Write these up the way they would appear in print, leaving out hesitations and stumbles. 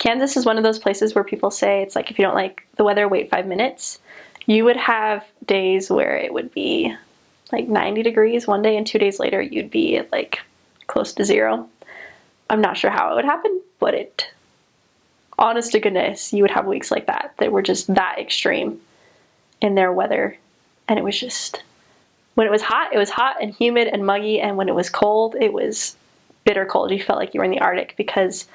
Kansas is one of those places where people say it's like, if you don't like the weather, wait 5 minutes. You would have days where it would be like 90 degrees one day, and 2 days later you'd be at like close to 0. I'm not sure how it would happen, but honest to goodness, you would have weeks like that were just that extreme in their weather. And it was just, when it was hot and humid and muggy, and when it was cold, it was bitter cold. You felt like you were in the Arctic, because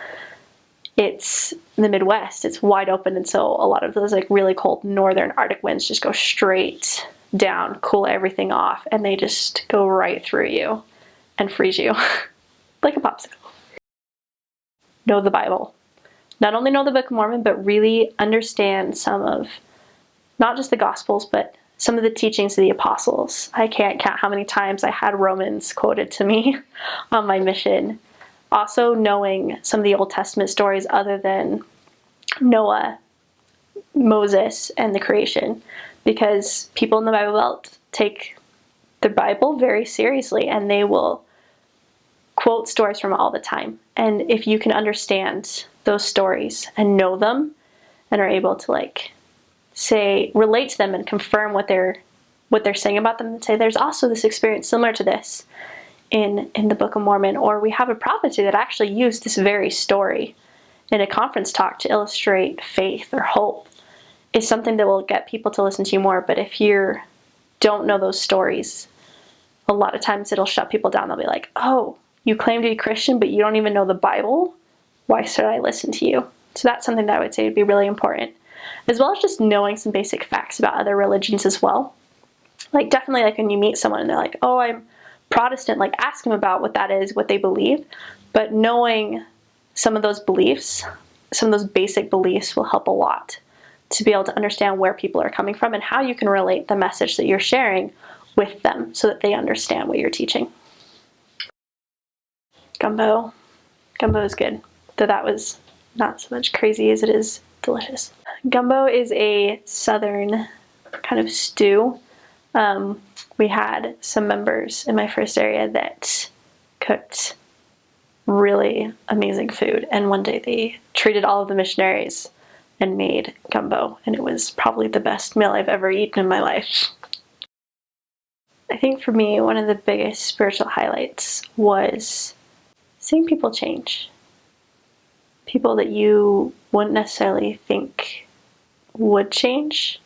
it's the Midwest, it's wide open, and so a lot of those like really cold northern Arctic winds just go straight down, cool everything off, and they just go right through you and freeze you like a popsicle. Know the Bible. Not only know the Book of Mormon, but really understand some of, not just the Gospels, but some of the teachings of the apostles. I can't count how many times I had Romans quoted to me on my mission. Also knowing some of the Old Testament stories other than Noah, Moses, and the creation, because people in the Bible Belt take the Bible very seriously, and they will quote stories from it all the time. And if you can understand those stories and know them and are able to like say, relate to them and confirm what they're saying about them, and say there's also this experience similar to this in the Book of Mormon, or we have a prophecy that actually used this very story in a conference talk to illustrate faith or hope, is something that will get people to listen to you more. But if you don't know those stories, a lot of times it'll shut people down. They'll be like, oh, you claim to be Christian, but you don't even know the Bible? Why should I listen to you? So that's something that I would say would be really important, as well as just knowing some basic facts about other religions as well. Like definitely like when you meet someone and they're like, oh, I'm Protestant, like ask them about what that is, what they believe. But knowing some of those beliefs, some of those basic beliefs will help a lot to be able to understand where people are coming from and how you can relate the message that you're sharing with them so that they understand what you're teaching. Gumbo. Gumbo is good, though that was not so much crazy as it is delicious. Gumbo is a southern kind of stew. We had some members in my first area that cooked really amazing food, and one day they treated all of the missionaries and made gumbo, and it was probably the best meal I've ever eaten in my life. I think for me, one of the biggest spiritual highlights was seeing people change. People that you wouldn't necessarily think would change.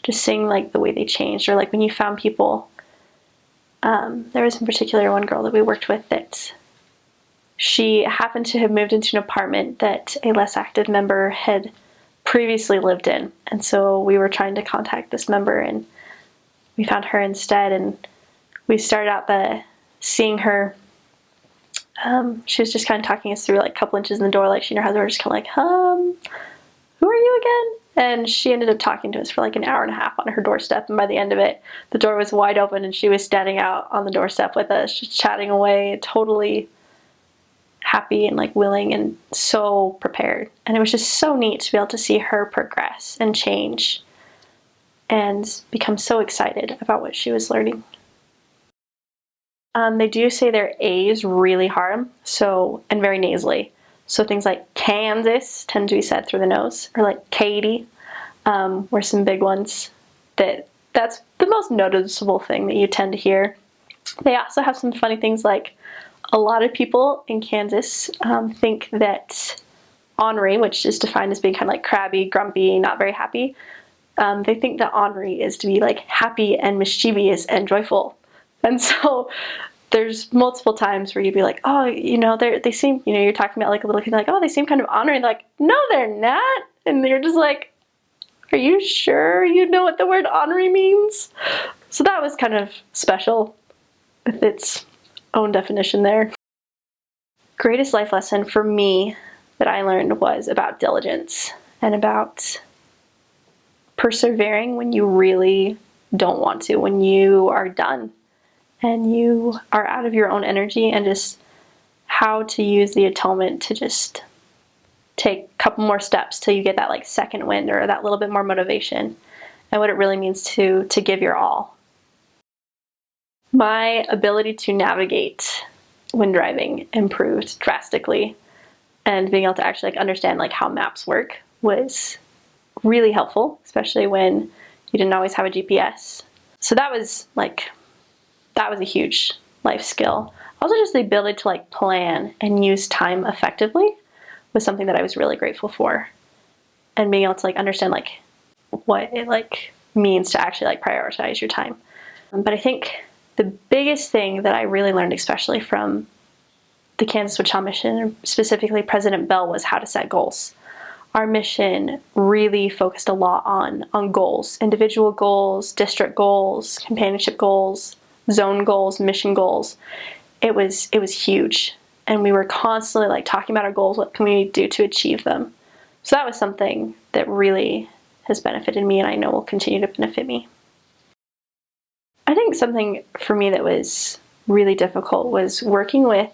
Just seeing like the way they changed, or like when you found people, there was in particular one girl that we worked with that she happened to have moved into an apartment that a less active member had previously lived in. And so we were trying to contact this member, and we found her instead, and we started out by seeing her. She was just kind of talking us through like a couple inches in the door, like she and her husband were just kind of like, who are you again? And she ended up talking to us for like an hour and a half on her doorstep, and by the end of it, the door was wide open and she was standing out on the doorstep with us, just chatting away, totally happy and like willing and so prepared. And it was just so neat to be able to see her progress and change and become so excited about what she was learning. They do say their A's really hard, and very nasally. So things like Kansas tend to be said through the nose, or like Katie were some big ones. That's the most noticeable thing that you tend to hear. They also have some funny things, like a lot of people in Kansas think that ornery, which is defined as being kind of like crabby, grumpy, not very happy, they think that ornery is to be like happy and mischievous and joyful. And so there's multiple times where you'd be like, oh, they seem, you're talking about like a little kid, like, oh, they seem kind of ornery. They're like, no, they're not. And you're just like, are you sure you know what the word ornery means? So that was kind of special with its own definition there. Greatest life lesson for me that I learned was about diligence and about persevering when you really don't want to, when you are done and you are out of your own energy, and just how to use the atonement to just take a couple more steps till you get that like second wind or that little bit more motivation, and what it really means to give your all. My ability to navigate when driving improved drastically. and being able to actually like understand like how maps work was really helpful, especially when you didn't always have a GPS. So that was a huge life skill. Also, just the ability to like plan and use time effectively was something that I was really grateful for, and being able to like understand like what it like means to actually like prioritize your time. But I think the biggest thing that I really learned, especially from the Kansas Wichita mission, and specifically President Bell, was how to set goals. Our mission really focused a lot on goals, individual goals, district goals, companionship goals, zone goals, mission goals. It was huge, and we were constantly like talking about our goals. What can we do to achieve them? So that was something that really has benefited me, and I know will continue to benefit me. I think something for me that was really difficult was working with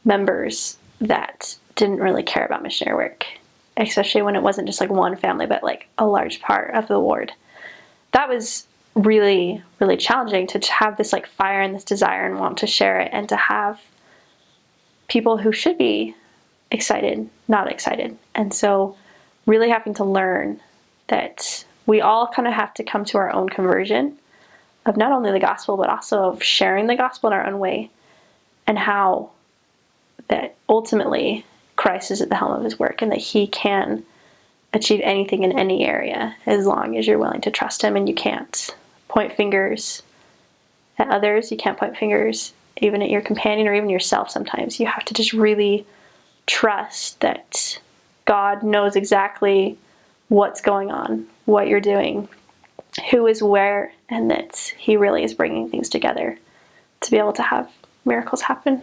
members that didn't really care about missionary work, especially when it wasn't just like one family, but like a large part of the ward. That was really, really challenging to have this like fire and this desire and want to share it, and to have people who should be excited, not excited. And so really having to learn that we all kind of have to come to our own conversion of not only the gospel, but also of sharing the gospel in our own way, and how that ultimately Christ is at the helm of his work, and that he can achieve anything in any area as long as you're willing to trust him. And you can't point fingers at others. You can't point fingers even at your companion or even yourself. Sometimes you have to just really trust that God knows exactly what's going on, what you're doing, who is where, and that he really is bringing things together to be able to have miracles happen.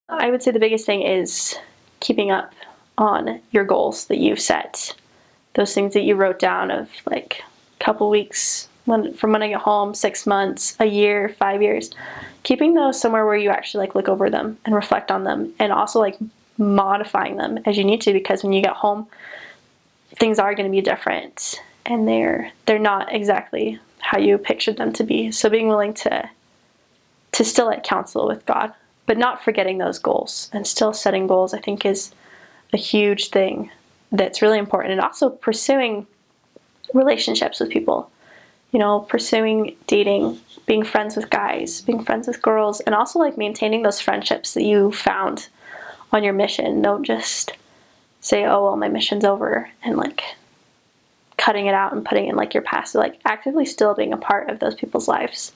I would say the biggest thing is keeping up on your goals that you've set. Those things that you wrote down of like a couple weeks from when I get home, 6 months, a year, 5 years. Keeping those somewhere where you actually like look over them and reflect on them, and also like modifying them as you need to, because when you get home, things are going to be different, and they're not exactly how you pictured them to be. So being willing to still like counsel with God, but not forgetting those goals, and still setting goals, I think is a huge thing that's really important. And also pursuing relationships with people, pursuing dating, being friends with guys, being friends with girls, and also like maintaining those friendships that you found on your mission. Don't just say, oh, well, my mission's over, and like cutting it out and putting in like your past. So like actively still being a part of those people's lives,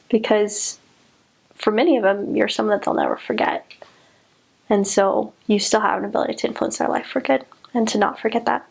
because for many of them, you're someone that they'll never forget. And so you still have an ability to influence their life for good, and to not forget that.